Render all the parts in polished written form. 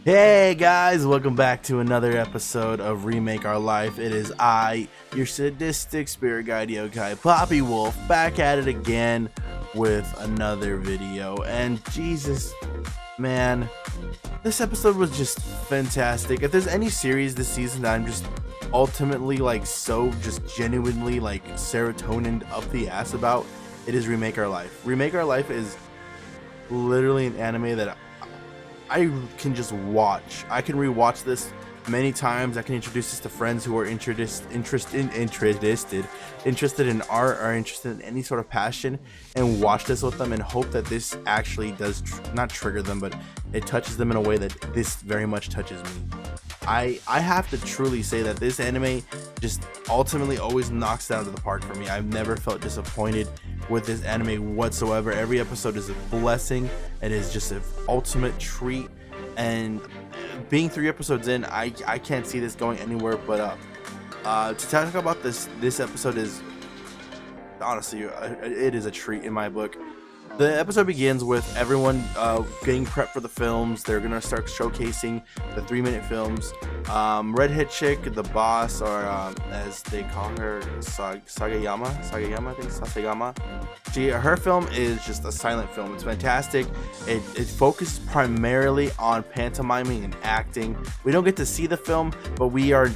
Hey guys, welcome back to another episode of Remake Our Life. It is I, your sadistic spirit guide yokai, Poppy Wolf, back at it again with another video. And Jesus, man, this episode was just fantastic. If there's any series this season that I'm just ultimately so just genuinely serotonin up the ass about, it is Remake Our Life. Remake Our Life is literally an anime that I can just watch. I can rewatch this many times. I can introduce this to friends who are interested in art or interested in any sort of passion, and watch this with them and hope that this actually does not trigger them, but it touches them in a way that this very much touches me. I have to truly say that this anime just ultimately always knocks it out of the park for me. I've never felt disappointed with this anime whatsoever. Every episode is a blessing. It is just an ultimate treat, and being 3 episodes in, I can't see this going anywhere but up. To talk about this episode is honestly it is a treat in my book. The episode begins with everyone getting prepped for the films. They're gonna start showcasing the 3-minute films. Redhead chick, the boss, or as they call her, Sagayama, I think Sasayama. Her film is just a silent film. It's fantastic. It focuses primarily on pantomiming and acting. We don't get to see the film, but we're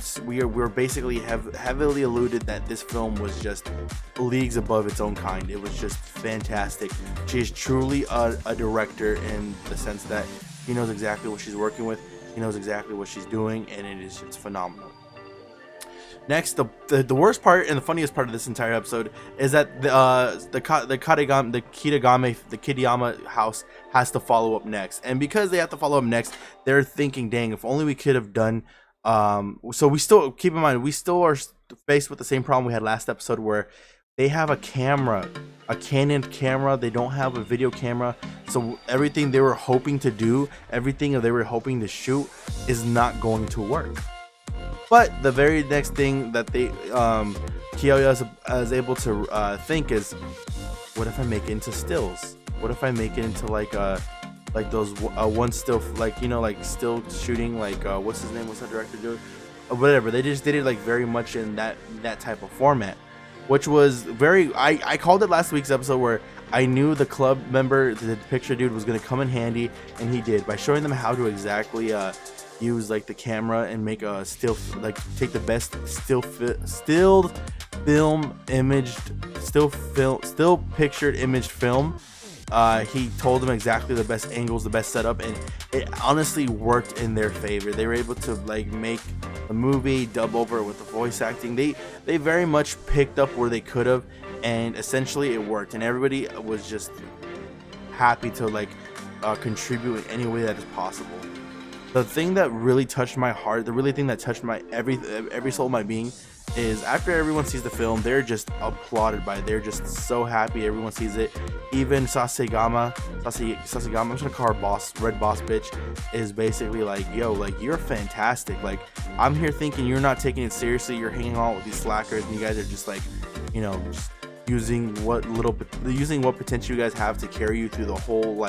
basically heavily alluded that this film was just leagues above its own kind. It was just fantastic. She is truly a director in the sense that she knows exactly what she's working with. She knows exactly what she's doing, and it's phenomenal. Next, the worst part and the funniest part of this entire episode is that the Kitayama house has to follow up next, and because they have to follow up next, they're thinking, dang, if only we could have done. So we still keep in mind we still are faced with the same problem we had last episode, where they have a camera, a Canon camera. They don't have a video camera, so everything they were hoping to do, everything they were hoping to shoot, is not going to work. But the very next thing that Kyoya is able to think is, what if I make it into stills? What if I make it into those one still, still shooting, what's his name? What's that director do? Whatever. They just did it very much in that type of format, which was very. I called it last week's episode where I knew the club member, the picture dude, was gonna come in handy, and he did by showing them how to exactly use the camera and make a still, take the best still pictured imaged film. He told them exactly the best angles, the best setup, and it honestly worked in their favor. They were able to make the movie, dub over it with the voice acting. They very much picked up where they could have, and essentially it worked, and everybody was just happy to contribute in any way that is possible. The thing that really touched my heart, thing that touched my every soul of my being, is after everyone sees the film, they're just applauded by it. They're just so happy everyone sees it. Even Sasayama, I'm just gonna call her boss, red boss bitch, is basically yo, you're fantastic. I'm here thinking you're not taking it seriously. You're hanging out with these slackers, and you guys are just just using what potential you guys have to carry you through the whole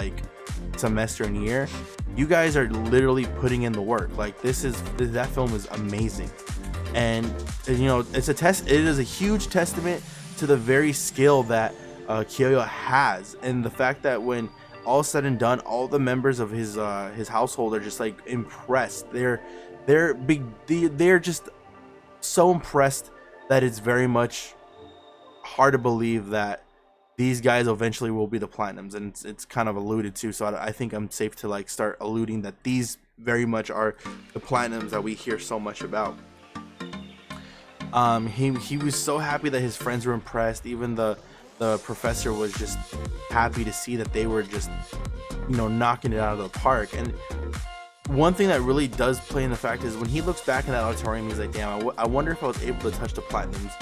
semester and year. You guys are literally putting in the work. That film is amazing, and it's it is a huge testament to the very skill that Kyoya has, and the fact that when all said and done, all the members of his household are just impressed. They're just so impressed that it's very much hard to believe that these guys eventually will be the platinums, and it's kind of alluded to, so I think I'm safe to start alluding that these very much are the platinums that we hear so much about. He was so happy that his friends were impressed. Even the professor was just happy to see that they were just knocking it out of the park. And one thing that really does play in the fact is when he looks back in that auditorium, he's like, damn, I wonder if I was able to touch the platinums.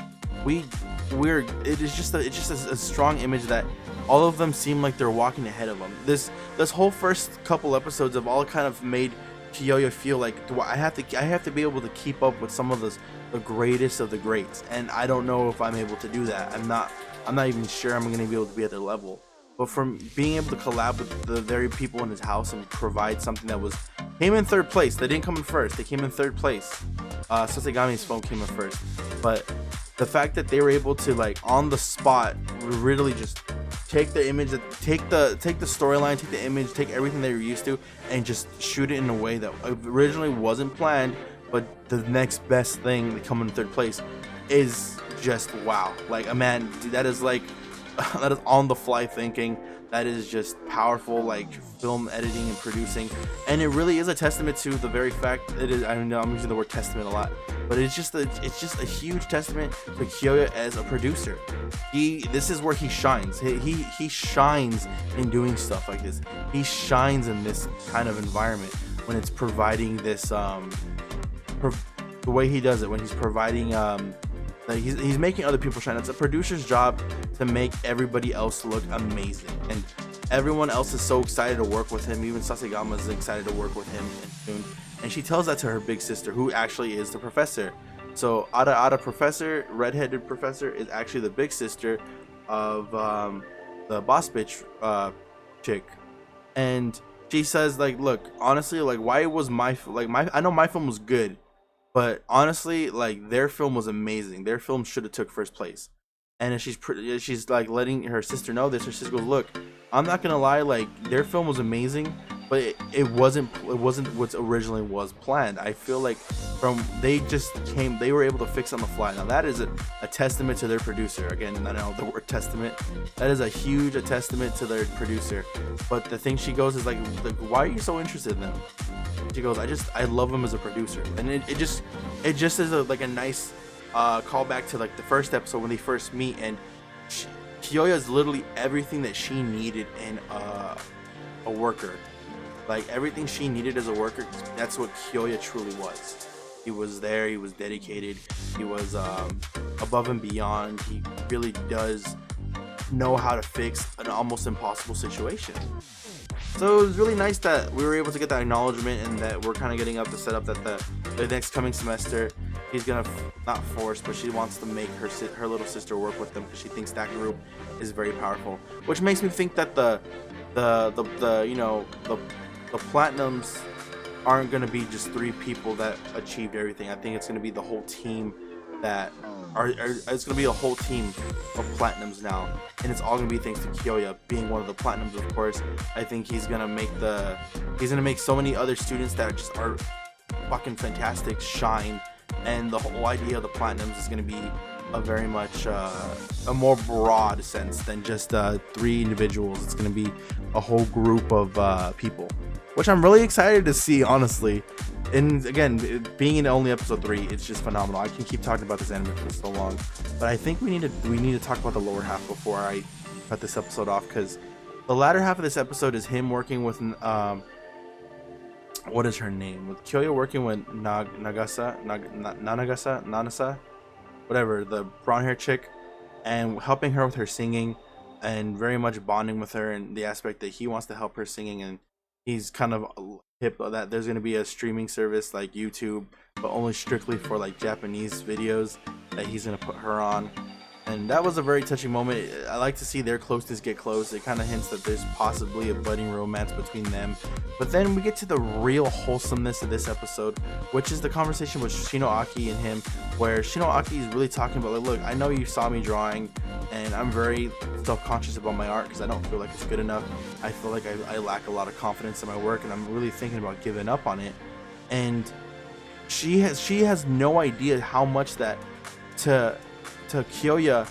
It's just a strong image that all of them seem like they're walking ahead of them. This whole first couple episodes have all kind of made Kyoya feel I have to be able to keep up with some of the greatest of the greats, and I don't know if I'm able to do that. I'm not even sure I'm going to be able to be at their level. but from being able to collab with the very people in his house and provide something that came in third place. They didn't come in first, they came in third place. Sasegami's phone came in first, but the fact that they were able to, like, on the spot, really just take the image, take the storyline, take the image, take everything they were used to, and just shoot it in a way that originally wasn't planned, but the next best thing to come in third place is just wow. Like, man, dude, that is like that is on the fly thinking. That is just powerful, like, film editing and producing, and it really is a testament to the very fact it is. I know I'm using the word testament a lot, but it's just a huge testament to Kyoya as a producer. This is where he shines. He shines in doing stuff like this. He shines in this kind of environment when it's providing this the way he does it, when he's providing like he's making other people shine. It's a producer's job to make everybody else look amazing, and everyone else is so excited to work with him. Even Sasegama is excited to work with him soon, and she tells that to her big sister, who actually is the professor. So Ada professor, redheaded professor, is actually the big sister of the boss bitch chick, and she says, like, look, honestly, like, why was I know my film was good, but honestly, like, their film was amazing. Their film should have took first place. And she's like letting her sister know this. Her sister goes, look, I'm not gonna lie, like, their film was amazing, but it wasn't what originally was planned. I feel like they were able to fix on the fly. Now that is a testament to their producer. Again, I know the word testament. That is a huge testament to their producer. But the thing she goes is like, why are you so interested in them? She goes, I love him as a producer, and it just is a nice callback to, like, the first episode when they first meet, and Kyoya is literally everything that she needed in a worker. Like, everything she needed as a worker, that's what Kyoya truly was. He was there, he was dedicated, he was above and beyond. He really does know how to fix an almost impossible situation. So it was really nice that we were able to get that acknowledgement, and that we're kind of getting up to set up that the next coming semester he's gonna not force, but she wants to make her little sister work with them because she thinks that group is very powerful. Which makes me think that the platinums aren't gonna be just 3 people that achieved everything. I think it's gonna be the whole team that it's gonna be a whole team of platinums now, and it's all gonna be thanks to Kyoya being one of the platinums. Of course, I think he's gonna make so many other students that are fucking fantastic shine, and the whole idea of the platinums is gonna be a very much a more broad sense than just 3 individuals. It's gonna be a whole group of people, which I'm really excited to see, honestly. And again, being in only episode 3, it's just phenomenal. I can keep talking about this anime for so long, but I think we need to talk about the lower half before I cut this episode off, because the latter half of this episode is him working with what is her name? With Kyoya working with Nanasa, whatever, the brown hair chick, and helping her with her singing, and very much bonding with her in the aspect that he wants to help her singing, and he's kind of hip that there's going to be a streaming service like YouTube, but only strictly for, like, Japanese videos that he's going to put her on. And that was a very touching moment. I like to see their closeness get close. It kind of hints that there's possibly a budding romance between them. But then we get to the real wholesomeness of this episode, which is the conversation with Shinoaki and him, where Shinoaki is really talking about, like, look, I know you saw me drawing, and I'm very self-conscious about my art because I don't feel like it's good enough. I feel like I lack a lot of confidence in my work, and I'm really thinking about giving up on it. And she has no idea how much that to Kyoya,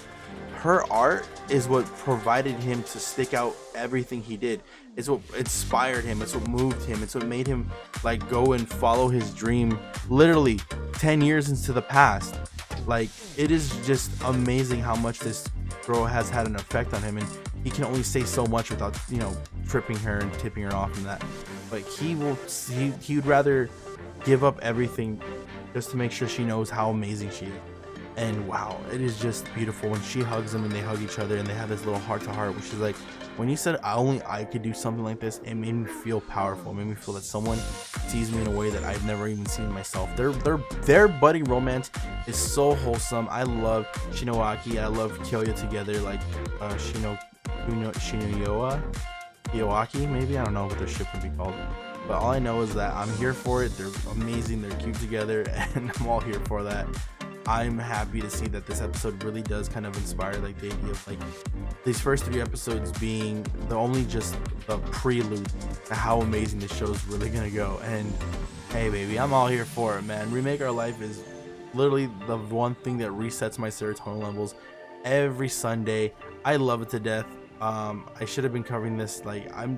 her art is what provided him to stick out everything he did. It's what inspired him. It's what moved him. It's what made him, like, go and follow his dream literally 10 years into the past. Like, it is just amazing how much this girl has had an effect on him, and he can only say so much without, tripping her and tipping her off and that. But he would rather give up everything just to make sure she knows how amazing she is. And wow, it is just beautiful when she hugs him and they hug each other and they have this little heart to heart, which is like, when you said only I could do something like this, it made me feel powerful. It made me feel that someone sees me in a way that I've never even seen myself. Their budding romance is so wholesome. I love Shinoaki. I love Kyoya together. Like Shinoaki, maybe. I don't know what their ship would be called. But all I know is that I'm here for it. They're amazing. They're cute together, and I'm all here for that. I'm happy to see that this episode really does kind of inspire like the idea of like these first 3 episodes being the only just the prelude to how amazing this show is really gonna go. And hey, baby, I'm all here for it, man. Remake Our Life is literally the one thing that resets my serotonin levels every Sunday. I love it to death. I should have been covering this. Like, I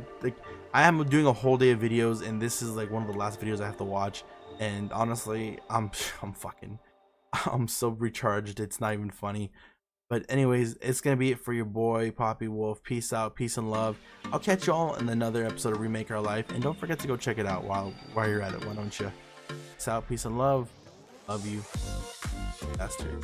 am doing a whole day of videos, and this is like one of the last videos I have to watch. And honestly, I'm fucking, I'm so recharged. It's not even funny. But anyways, it's gonna be it for your boy Poppy Wolf. Peace out, peace and love. I'll catch y'all in another episode of Remake Our Life, and don't forget to go check it out while you're at it. Why don't you? Peace out, peace and love. Love you. That's true.